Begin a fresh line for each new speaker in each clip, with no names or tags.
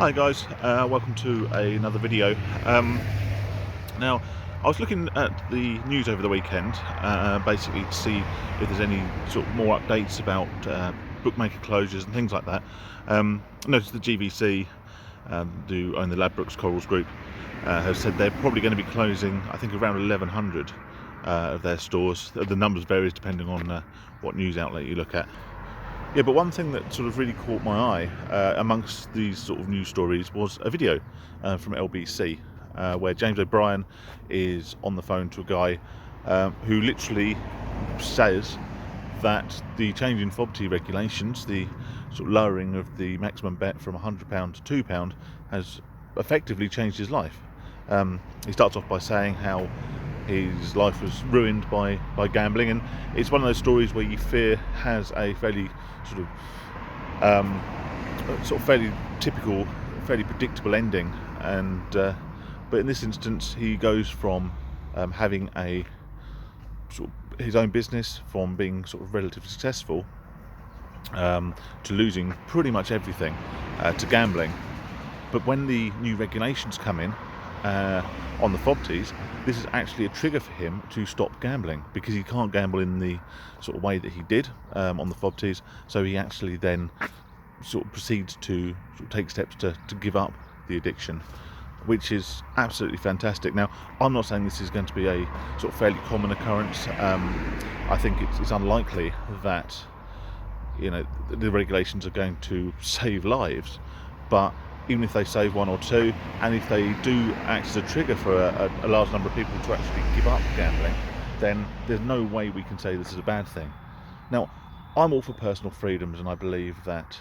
Hi guys, welcome to another video. Now, I was looking at the news over the weekend, basically to see if there's any sort of more updates about bookmaker closures and things like that. I noticed the GVC, who own the Ladbrokes Corals Group, have said they're probably going to be closing, I think, around 1,100 of their stores. The numbers varies depending on what news outlet you look at. Yeah, but one thing that sort of really caught my eye amongst these sort of news stories was a video from LBC where James O'Brien is on the phone to a guy who literally says that the change in FOBT regulations, the sort of lowering of the maximum bet from £100 to £2, has effectively changed his life. He starts off by saying how his life was ruined by gambling, and it's one of those stories where you fear has a fairly fairly typical, fairly predictable ending. And but in this instance, he goes from having a his own business, from being sort of relatively successful, to losing pretty much everything to gambling. But when the new regulations come in on the FOBTs, this is actually a trigger for him to stop gambling, because he can't gamble in the sort of way that he did on the FOBTs. So he actually then sort of proceeds to take steps to give up the addiction, which is absolutely fantastic. Now, I'm not saying this is going to be a sort of fairly common occurrence. I think it's unlikely that the regulations are going to save lives, but even if they save one or two, and if they do act as a trigger for a large number of people to actually give up gambling, then there's no way we can say this is a bad thing. Now, I'm all for personal freedoms, and I believe that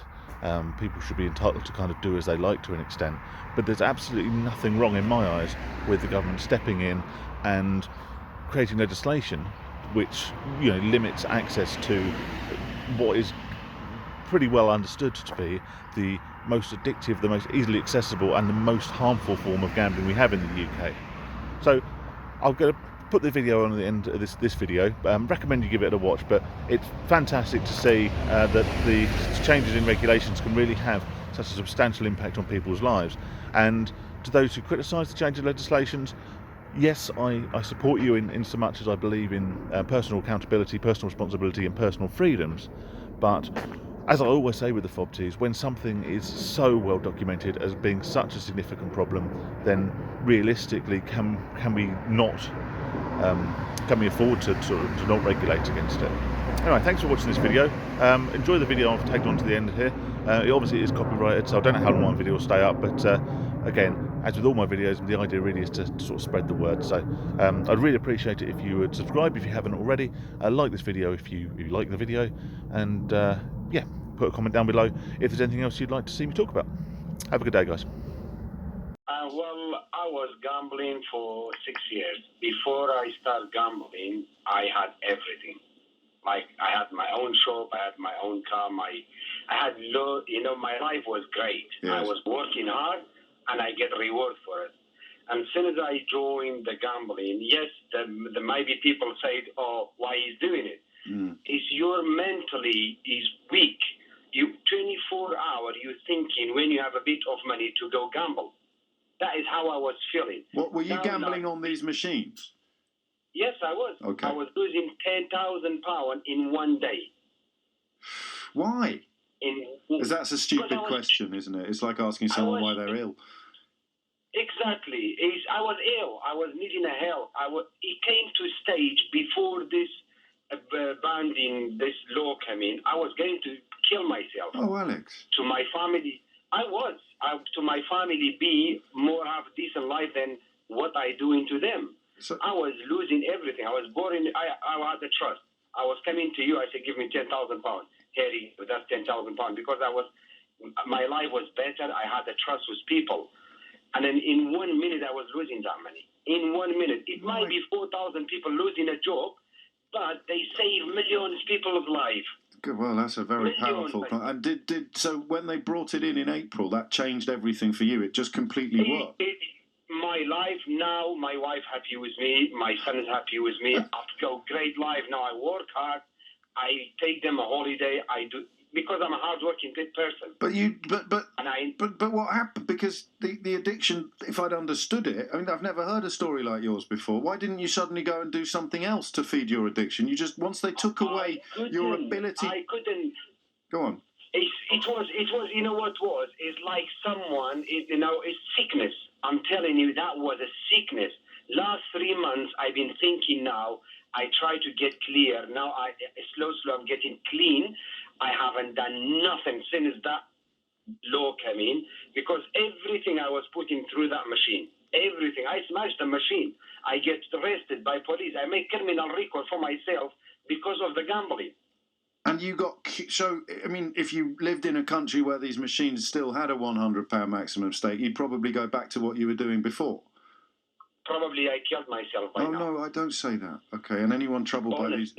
people should be entitled to kind of do as they like to an extent, but there's absolutely nothing wrong in my eyes with the government stepping in and creating legislation which limits access to what is pretty well understood to be the most addictive, the most easily accessible, and the most harmful form of gambling we have in the UK. So I'm going to put the video on the end of this video. Recommend you give it a watch, but it's fantastic to see that the changes in regulations can really have such a substantial impact on people's lives. And to those who criticise the change in legislations, yes, I support you in so much as I believe in personal accountability, personal responsibility, and personal freedoms. But as I always say with the FOBTs, when something is so well documented as being such a significant problem, then realistically, can we afford to not regulate against it? Anyway, thanks for watching this video. Enjoy the video I've tagged on to the end here. It obviously is copyrighted, so I don't know how long my video will stay up, but again, as with all my videos, the idea really is to sort of spread the word. So I'd really appreciate it if you would subscribe if you haven't already, like this video if you like the video, and yeah, put a comment down below if there's anything else you'd like to see me talk about. Have a good day, guys.
Well, I was gambling for 6 years. Before I started gambling, I had everything. Like, I had my own shop, I had my own car, my life was great. Yes. I was working hard, and I get reward for it. And as soon as I joined the gambling, yes, the maybe people say, oh, why he's doing it? Is your mentally is weak. You 24 hours, you're thinking when you have a bit of money to go gamble. That is how I was feeling.
What were you gambling on these machines?
Yes, I was.
Okay.
I was losing £10,000 in one day.
Why? Because that's a stupid question, isn't it? It's like asking someone why they're ill.
Exactly. I was ill. I was needing a help. It came to a stage before this banding, this law came in. I was going to kill myself.
Oh, Alex.
To my family, to my family, be more have a decent life than what I doing to them. So, I was losing everything. I was boring. I had the trust. I was coming to you. I said, give me £10,000. Harry, that's £10,000 because my life was better. I had the trust with people. And then in 1 minute, I was losing that money. In 1 minute. It might be 4,000 people losing a job, but they save millions of people's lives.
Good. Well, that's a very powerful. And so when they brought it in April, that changed everything for you. It just completely worked.
My life now, my wife happy with me, my son is happy with me. I've got a great life now. I work hard. I take them a holiday. I do because I'm a hard-working good person.
But what happened? Because the addiction, if I'd understood it, I mean, I've never heard a story like yours before. Why didn't you suddenly go and do something else to feed your addiction? You just, once they took away your ability.
I couldn't.
Go on.
It was. You know what was? It's like someone. It's sickness. I'm telling you, that was a sickness. Last 3 months, I've been thinking now. I try to get clear. Now, slowly, I'm getting clean. I haven't done nothing since that law came in, because everything I was putting through that machine, everything. I smashed the machine. I get arrested by police. I make criminal record for myself because of the gambling.
And you got, so, I mean, if you lived in a country where these machines still had a £100 maximum stake, you'd probably go back to what you were doing before.
Probably I killed myself by now.
Oh, no, I don't say that. Okay, and anyone troubled by these...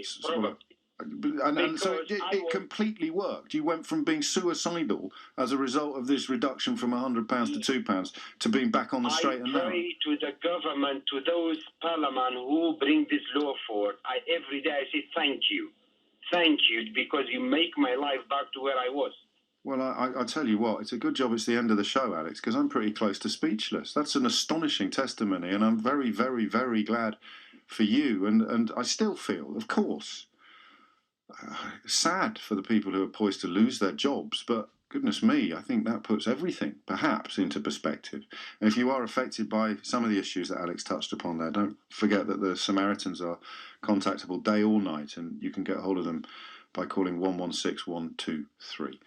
And so it completely worked. You went from being suicidal as a result of this reduction from £100 to £2 to being back on the straight and narrow.
I pray to the government, to those parliament who bring this law forward. Every day I say thank you, because you make my life back to where I was.
Well, I tell you what, it's a good job it's the end of the show, Alex, because I'm pretty close to speechless. That's an astonishing testimony, and I'm very, very, very glad for you. And I still feel, of course, sad for the people who are poised to lose their jobs, but goodness me, I think that puts everything, perhaps, into perspective. And if you are affected by some of the issues that Alex touched upon there, don't forget that the Samaritans are contactable day or night, and you can get hold of them by calling 116 123.